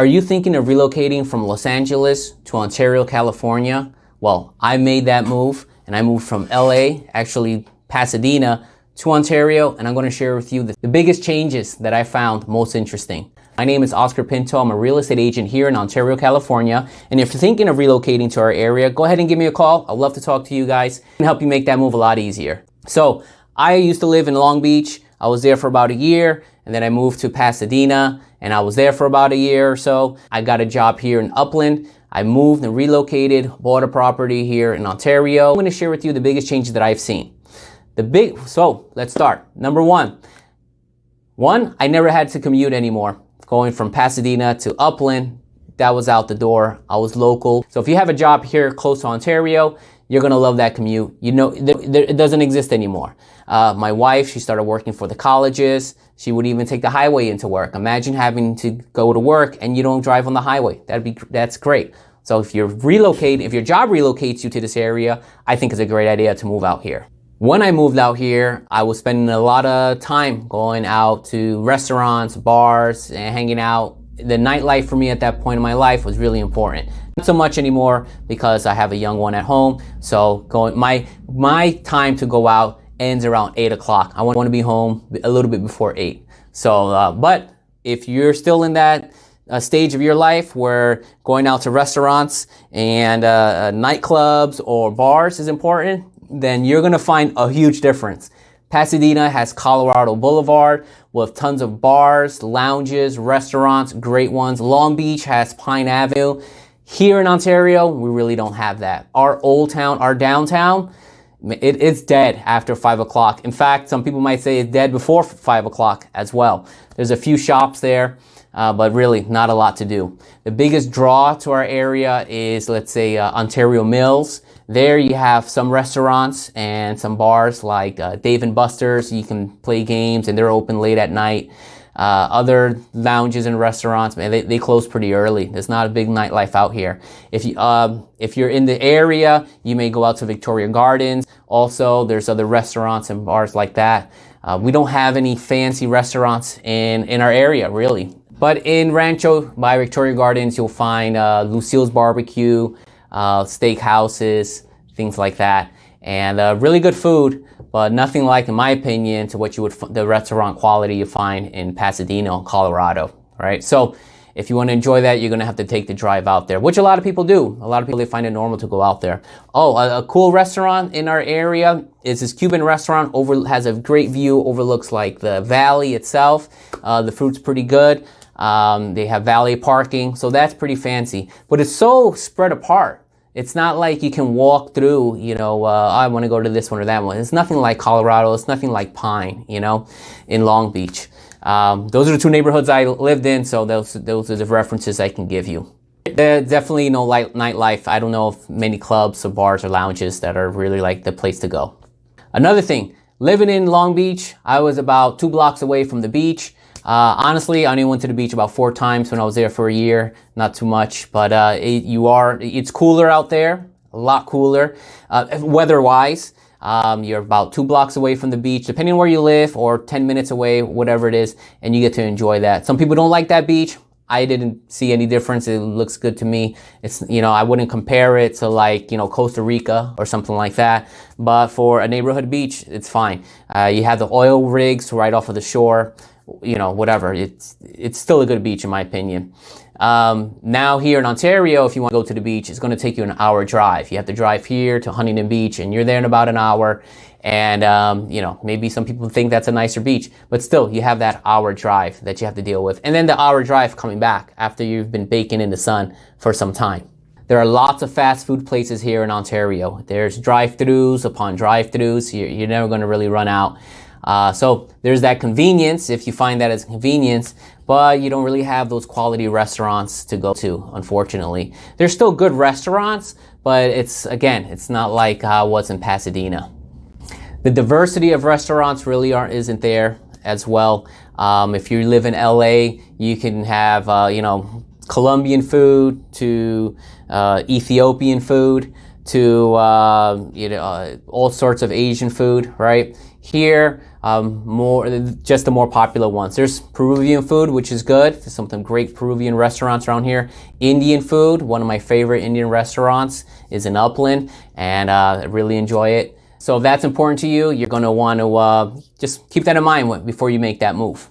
Are you thinking of relocating from Los Angeles to Ontario, California? Well, I made that move and I moved from LA, actually Pasadena, to Ontario, and I'm going to share with you the biggest changes that I found most interesting. My name is Oscar Pinto. I'm a real estate agent here in Ontario, California. And if you're thinking of relocating to our area, go ahead and give me a call. I'd love to talk to you guys and help you make that move a lot easier. So I used to live in Long Beach. I was there for about a year, and then I moved to Pasadena, and I was there for about a year or so. I got a job here in Upland. I moved and relocated, bought a property here in Ontario. I'm going to share with you the biggest changes that I've seen. So let's start. Number one, I never had to commute anymore. Going from Pasadena to Upland, that was out the door. I was local. So if you have a job here close to Ontario, you're going to love that commute. You know, it doesn't exist anymore. My wife, she started working for the colleges. She would even take the highway into work. Imagine having to go to work and you don't drive on the highway. That's great. So if your job relocates you to this area, I think it's a great idea to move out here. When I moved out here, I was spending a lot of time going out to restaurants, bars, and hanging out. The nightlife for me at that point in my life was really important. Not so much anymore because I have a young one at home. So my time to go out ends around 8 o'clock. I want to be home a little bit before 8. So, but if you're still in that stage of your life where going out to restaurants and nightclubs or bars is important, then you're going to find a huge difference. Pasadena has Colorado Boulevard with tons of bars, lounges, restaurants, great ones. Long Beach has Pine Avenue. Here in Ontario, we really don't have that. Our old town, our downtown, it's dead after 5 o'clock. In fact, some people might say it's dead before 5 o'clock as well. There's a few shops there, but really not a lot to do. The biggest draw to our area is, let's say, Ontario Mills. There you have some restaurants and some bars like Dave & Buster's. You can play games and they're open late at night. Other lounges and restaurants, man, they close pretty early. There's not a big nightlife out here. If you're in the area, you may go out to Victoria Gardens. Also, there's other restaurants and bars like that. We don't have any fancy restaurants in our area, really. But in Rancho by Victoria Gardens, you'll find Lucille's Barbecue, steakhouses, things like that, and really good food, but nothing like, in my opinion, to what you would the restaurant quality you find in Pasadena, Colorado. Right? So if you want to enjoy that, you're going to have to take the drive out there, which a lot of people do. A lot of people, they find it normal to go out there. Oh, a cool restaurant in our area is this Cuban restaurant. Has a great view, overlooks like the valley itself. The food's pretty good. They have valet parking, so that's pretty fancy. But it's so spread apart. It's not like you can walk through, I want to go to this one or that one. It's nothing like Colorado. It's nothing like Pine, in Long Beach. Those are the two neighborhoods I lived in, so those are the references I can give you. There's definitely no nightlife. I don't know of many clubs or bars or lounges that are really like the place to go. Another thing, living in Long Beach, I was about 2 blocks away from the beach. Honestly, I only went to the beach about 4 times when I was there for a year. Not too much, but it's cooler out there, a lot cooler, weather-wise. You're about 2 blocks away from the beach, depending on where you live, or 10 minutes away, whatever it is, and you get to enjoy that. Some people don't like that beach. I didn't see any difference. It looks good to me. It's, I wouldn't compare it to like, Costa Rica or something like that. But for a neighborhood beach, it's fine. You have the oil rigs right off of the shore. Whatever. It's still a good beach in my opinion. Now here in Ontario, if you want to go to the beach, it's going to take you an hour drive. You have to drive here to Huntington Beach and you're there in about an hour. And, maybe some people think that's a nicer beach, but still you have that hour drive that you have to deal with. And then the hour drive coming back after you've been baking in the sun for some time. There are lots of fast food places here in Ontario. There's drive-thrus upon drive-thrus. You're never going to really run out. So there's that convenience, if you find that as convenience, but you don't really have those quality restaurants to go to, unfortunately. There's still good restaurants, but it's not like how it was in Pasadena. The diversity of restaurants really isn't there as well. If you live in LA, you can have, Colombian food to Ethiopian food to all sorts of Asian food, right? Here, just the more popular ones. There's Peruvian food, which is good. There's some great Peruvian restaurants around here. Indian food, one of my favorite Indian restaurants is in Upland, and I really enjoy it. So if that's important to you, you're going to want to just keep that in mind before you make that move.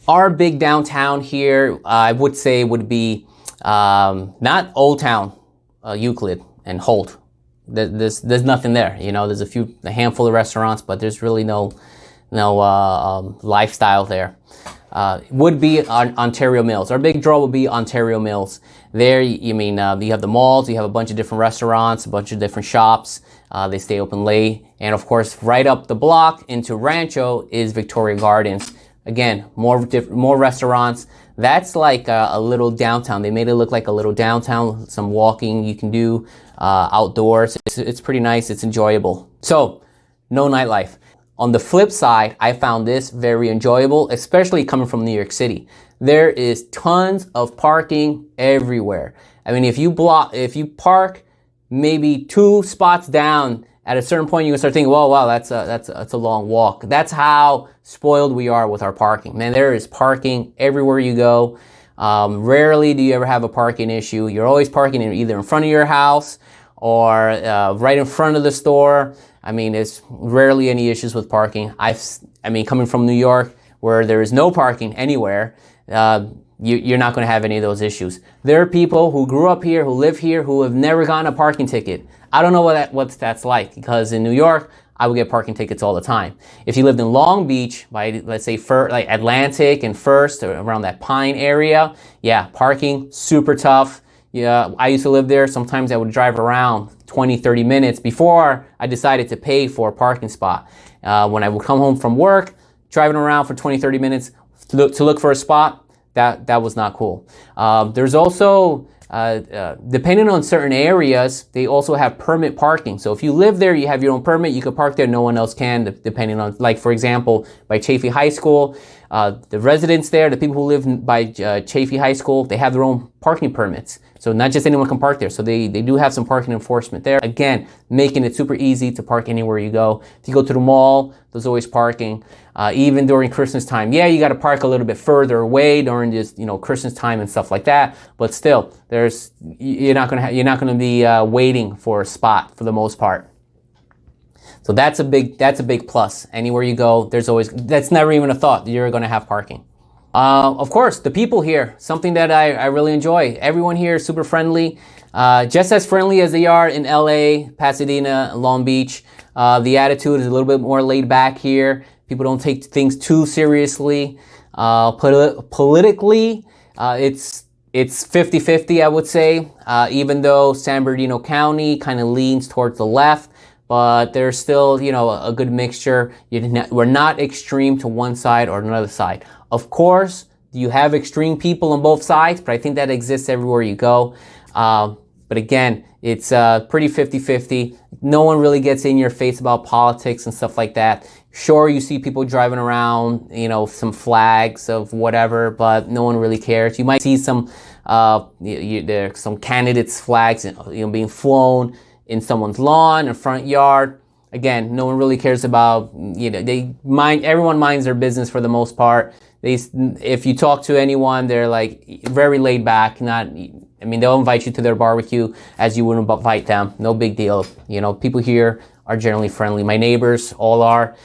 Our big downtown here, I would say, would be not Old Town, Euclid and Holt. There's nothing there. You know, there's a handful of restaurants, but there's really no lifestyle there. Would be Ontario Mills. Our big draw would be Ontario Mills. There, you have the malls, you have a bunch of different restaurants, a bunch of different shops. They stay open late. And of course, right up the block into Rancho is Victoria Gardens. Again, more restaurants. That's like a little downtown. They made it look like a little downtown. Some walking you can do outdoors. It's pretty nice. It's enjoyable. So, no nightlife. On the flip side, I found this very enjoyable, especially coming from New York City. There is tons of parking everywhere. I mean, if you park maybe 2 spots down, at a certain point, you can start thinking, "Well, wow, that's a long walk." That's how spoiled we are with our parking. Man, there is parking everywhere you go. Rarely do you ever have a parking issue. You're always parking either in front of your house or right in front of the store. I mean, it's rarely any issues with parking. Coming from New York, where there is no parking anywhere, you're not going to have any of those issues. There are people who grew up here, who live here, who have never gotten a parking ticket. I don't know what that's like, because in New York, I would get parking tickets all the time. If you lived in Long Beach, by let's say like Atlantic and First, or around that Pine area, yeah, parking super tough. Yeah, I used to live there. Sometimes I would drive around 20, 30 minutes before I decided to pay for a parking spot. When I would come home from work, driving around for 20, 30 minutes to look for a spot, that was not cool. There's also, depending on certain areas, they also have permit parking. So if you live there, you have your own permit, you can park there, no one else can, depending on, like, for example, by Chaffee High School, the residents there, the people who live by Chaffee High School, they have their own parking permits. So not just anyone can park there. So they do have some parking enforcement there. Again, making it super easy to park anywhere you go. If you go to the mall, there's always parking. Even during Christmas time. Yeah, you got to park a little bit further away during just, Christmas time and stuff like that. But still, you're not going to be waiting for a spot for the most part. So that's a big plus. Anywhere you go, that's never even a thought that you're going to have parking. Of course, the people here, something that I really enjoy. Everyone here is super friendly, just as friendly as they are in LA, Pasadena, Long Beach. The attitude is a little bit more laid back here. People don't take things too seriously. Politically, it's 50-50, I would say, even though San Bernardino County kind of leans towards the left. But there's still, a good mixture. We're not extreme to one side or another side. Of course, you have extreme people on both sides, but I think that exists everywhere you go. But again, it's pretty 50-50. No one really gets in your face about politics and stuff like that. Sure, you see people driving around, some flags of whatever, but no one really cares. You might see some candidates' flags, being flown in someone's lawn or front yard. Again, no one really cares about, everyone minds their business for the most part. If you talk to anyone, they're like very laid back, they'll invite you to their barbecue as you would invite them. No big deal. People here are generally friendly. My neighbors all are.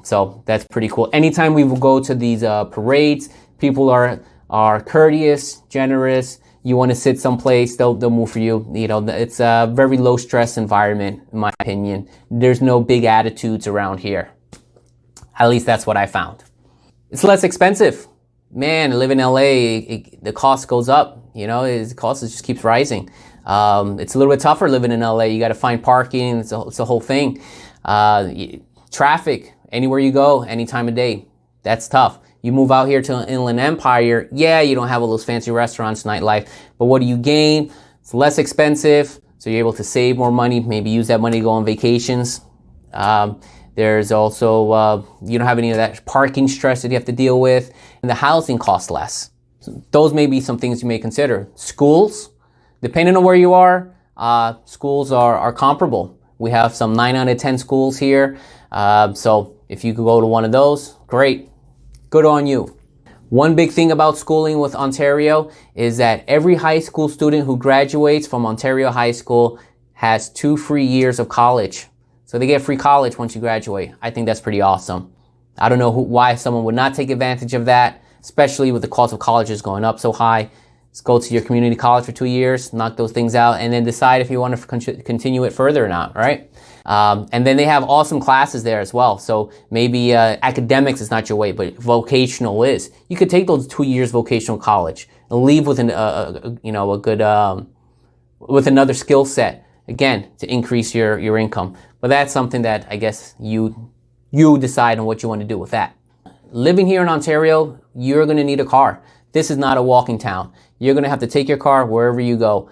So that's pretty cool. Anytime we will go to these parades, people are courteous, generous. You want to sit someplace, they'll move for you. It's a very low stress environment, in my opinion. There's no big attitudes around here. At least that's what I found. It's less expensive. Man, I live in LA, the cost goes up. The cost just keeps rising. It's a little bit tougher living in LA. You got to find parking. It's a whole thing. Traffic, anywhere you go, any time of day. That's tough. You move out here to Inland Empire, yeah, you don't have all those fancy restaurants, nightlife, but what do you gain? It's less expensive, so you're able to save more money, maybe use that money to go on vacations. There's also, you don't have any of that parking stress that you have to deal with, and the housing costs less. So those may be some things you may consider. Schools, depending on where you are, schools are comparable. We have some 9 out of 10 schools here. So if you could go to one of those, great. Good on you. One big thing about schooling with Ontario is that every high school student who graduates from Ontario High School has 2 free years of college. So they get free college once you graduate. I think that's pretty awesome. I don't know why someone would not take advantage of that, especially with the cost of colleges going up so high. Just go to your community college for 2 years, knock those things out, and then decide if you want to continue it further or not, right? And then they have awesome classes there as well. So maybe academics is not your way, but vocational is. You could take those 2 years vocational college and leave with a good with another skill set, again, to increase your income. But that's something that I guess you decide on what you want to do with that. Living here in Ontario, you're going to need a car. This is not a walking town. You're going to have to take your car wherever you go.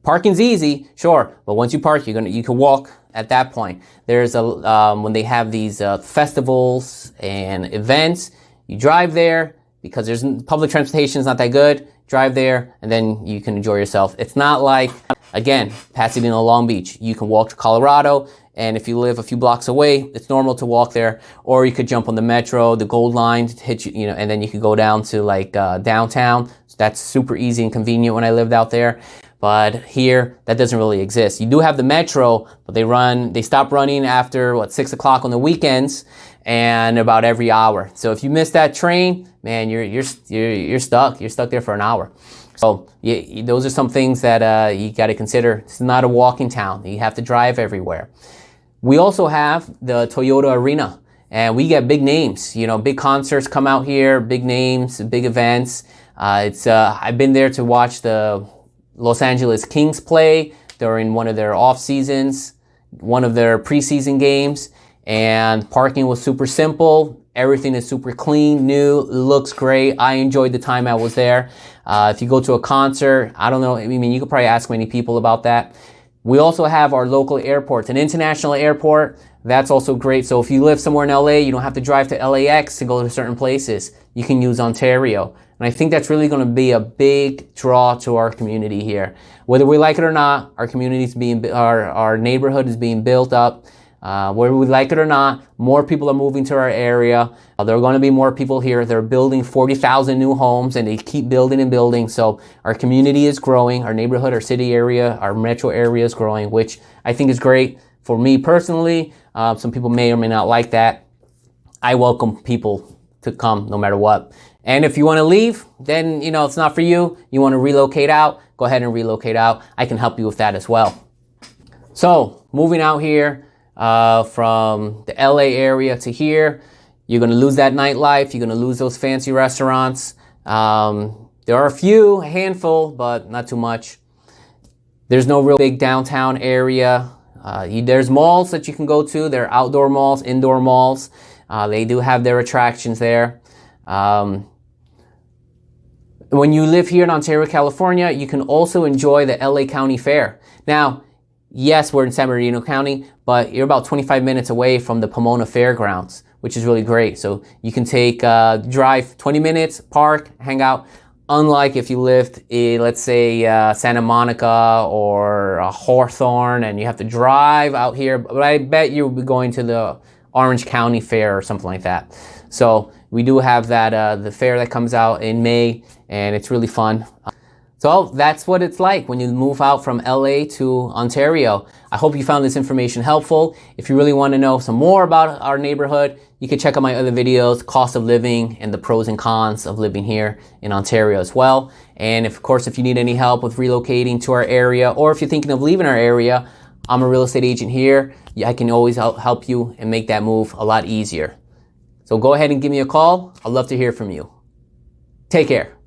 Parking's easy, sure, but once you park, you can walk at that point. There's when they have these festivals and events, you drive there because there's public transportation is not that good. Drive there and then you can enjoy yourself. It's not like, again, Pasadena, Long Beach. You can walk to Colorado, and if you live a few blocks away, it's normal to walk there. Or you could jump on the metro, the Gold Line, hit you, and then you could go down to like downtown. So that's super easy and convenient when I lived out there. But here, that doesn't really exist. You do have the metro, but they stop running after 6 o'clock on the weekends and about every hour. So if you miss that train, man, you're stuck. You're stuck there for an hour. So those are some things that you got to consider. It's not a walking town. You have to drive everywhere. We also have the Toyota Arena, and we get big names. Big concerts come out here, big names, big events. I've been there to watch the Los Angeles Kings play during one of their off seasons, one of their preseason games, and parking was super simple. Everything is super clean, new, looks great. I enjoyed the time I was there. If you go to a concert, I don't know, you could probably ask many people about that. We also have our local airports, an international airport. That's also great. So if you live somewhere in LA, you don't have to drive to LAX to go to certain places. You can use Ontario. And I think that's really going to be a big draw to our community here. Whether we like it or not, our our neighborhood is being built up. Whether we like it or not, more people are moving to our area. There are going to be more people here. They're building 40,000 new homes, and they keep building and building. So our community is growing. Our neighborhood, our city area, our metro area is growing, which I think is great. For me personally, some people may or may not like that. I welcome people to come no matter what. And if you want to leave, then, it's not for you. You want to relocate out, go ahead and relocate out. I can help you with that as well. So moving out here from the LA area to here, you're going to lose that nightlife. You're going to lose those fancy restaurants. There are a handful, but not too much. There's no real big downtown area. There's malls that you can go to. There are outdoor malls, indoor malls. They do have their attractions there. When you live here in Ontario, California, you can also enjoy the LA County Fair. Now, yes, we're in San Bernardino County, but you're about 25 minutes away from the Pomona Fairgrounds, which is really great. So you can drive 20 minutes, park, hang out. Unlike if you lived in, let's say, Santa Monica or Hawthorne, and you have to drive out here. But I bet you'll be going to the Orange County Fair or something like that. So we do have that the fair that comes out in May, and it's really fun. So that's what it's like when you move out from LA to Ontario. I hope you found this information helpful. If you really want to know some more about our neighborhood, you can check out my other videos, cost of living and the pros and cons of living here in Ontario as well. And of course, if you need any help with relocating to our area, or if you're thinking of leaving our area, I'm a real estate agent here. I can always help you and make that move a lot easier. So go ahead and give me a call. I'd love to hear from you. Take care.